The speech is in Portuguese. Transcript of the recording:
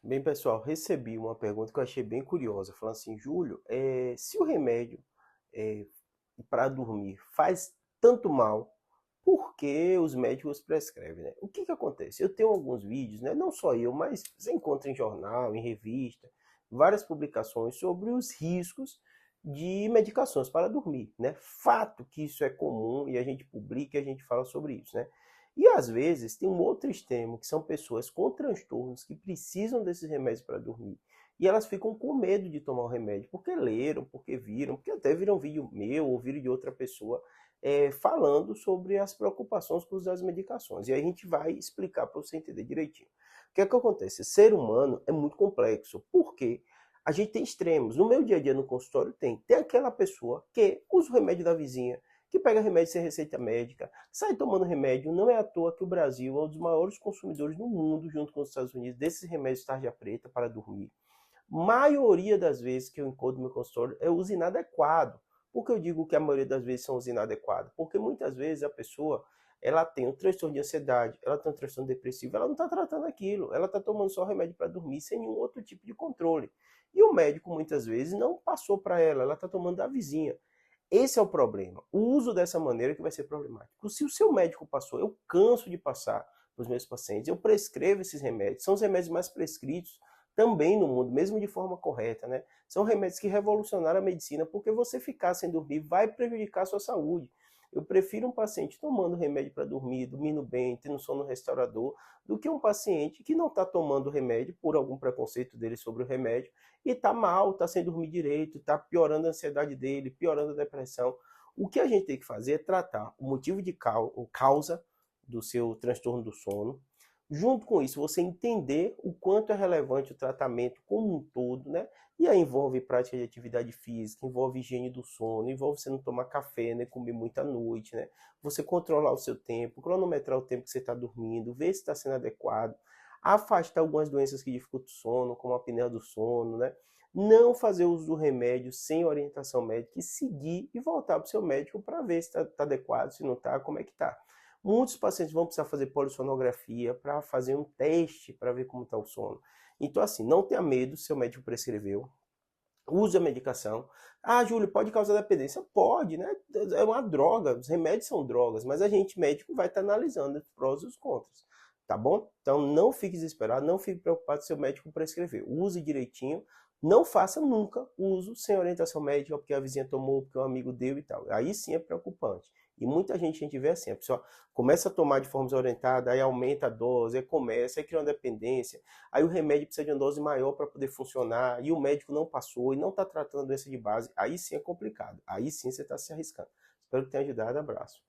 Bem, pessoal, recebi uma pergunta que eu achei bem curiosa, falando assim, Júlio, se o remédio é, para dormir faz tanto mal, por que os médicos prescrevem, né? O que que acontece? Eu tenho alguns vídeos, né? Não só eu, mas você encontra em jornal, em revista, várias publicações sobre os riscos de medicações para dormir, né? Fato que isso é comum e a gente publica e a gente fala sobre isso, né? E às vezes tem um outro extremo, que são pessoas com transtornos que precisam desses remédios para dormir. E elas ficam com medo de tomar o remédio, porque leram, porque viram, porque até viram vídeo meu ou vídeo de outra pessoa falando sobre as preocupações com as medicações. E aí a gente vai explicar para você entender direitinho. O que é que acontece? O ser humano é muito complexo. Por quê? A gente tem extremos. No meu dia a dia no consultório tem aquela pessoa que usa o remédio da vizinha, que pega remédio sem receita médica, sai tomando remédio. Não é à toa que o Brasil é um dos maiores consumidores do mundo, junto com os Estados Unidos, desses remédios tarja preta para dormir. Maioria das vezes que eu encontro no meu consultório é uso inadequado. Por que eu digo que a maioria das vezes são uso inadequado? Porque muitas vezes a pessoa ela tem um transtorno de ansiedade, ela tem um transtorno depressivo, ela não está tratando aquilo, ela está tomando só remédio para dormir sem nenhum outro tipo de controle. E o médico muitas vezes não passou para ela está tomando da vizinha. Esse é o problema. O uso dessa maneira que vai ser problemático. Se o seu médico passou, eu canso de passar para os meus pacientes, eu prescrevo esses remédios, são os remédios mais prescritos também no mundo, mesmo de forma correta, né? São remédios que revolucionaram a medicina, porque você ficar sem dormir vai prejudicar a sua saúde. Eu prefiro um paciente tomando remédio para dormir, dormindo bem, tendo sono restaurador, do que um paciente que não está tomando remédio por algum preconceito dele sobre o remédio e está mal, está sem dormir direito, está piorando a ansiedade dele, piorando a depressão. O que a gente tem que fazer é tratar o motivo de causa do seu transtorno do sono. Junto com isso, você entender o quanto é relevante o tratamento como um todo, né? E aí envolve prática de atividade física, envolve higiene do sono, envolve você não tomar café, né? Comer muita noite, né? Você controlar o seu tempo, cronometrar o tempo que você está dormindo, ver se está sendo adequado, afastar algumas doenças que dificultam o sono, como a apneia do sono, né? Não fazer uso do remédio sem orientação médica e seguir e voltar para o seu médico para ver se está adequado, se não está, como é que está. Muitos pacientes vão precisar fazer polissonografia para fazer um teste para ver como está o sono. Então, assim, não tenha medo, seu médico prescreveu, use a medicação. Ah, Júlio, pode causar dependência? Pode, né? É uma droga, os remédios são drogas, mas a gente médico vai estar analisando os prós e os contras, tá bom? Então não fique desesperado, não fique preocupado se seu médico prescrever. Use direitinho, não faça nunca uso sem orientação médica, porque a vizinha tomou, porque um amigo deu e tal. Aí sim é preocupante. E muita gente vê assim, a pessoa começa a tomar de forma desorientada, aí aumenta a dose, aí começa, aí cria uma dependência, aí o remédio precisa de uma dose maior para poder funcionar, e o médico não passou e não está tratando a doença de base, aí sim é complicado. Aí sim você está se arriscando. Espero que tenha ajudado. Abraço.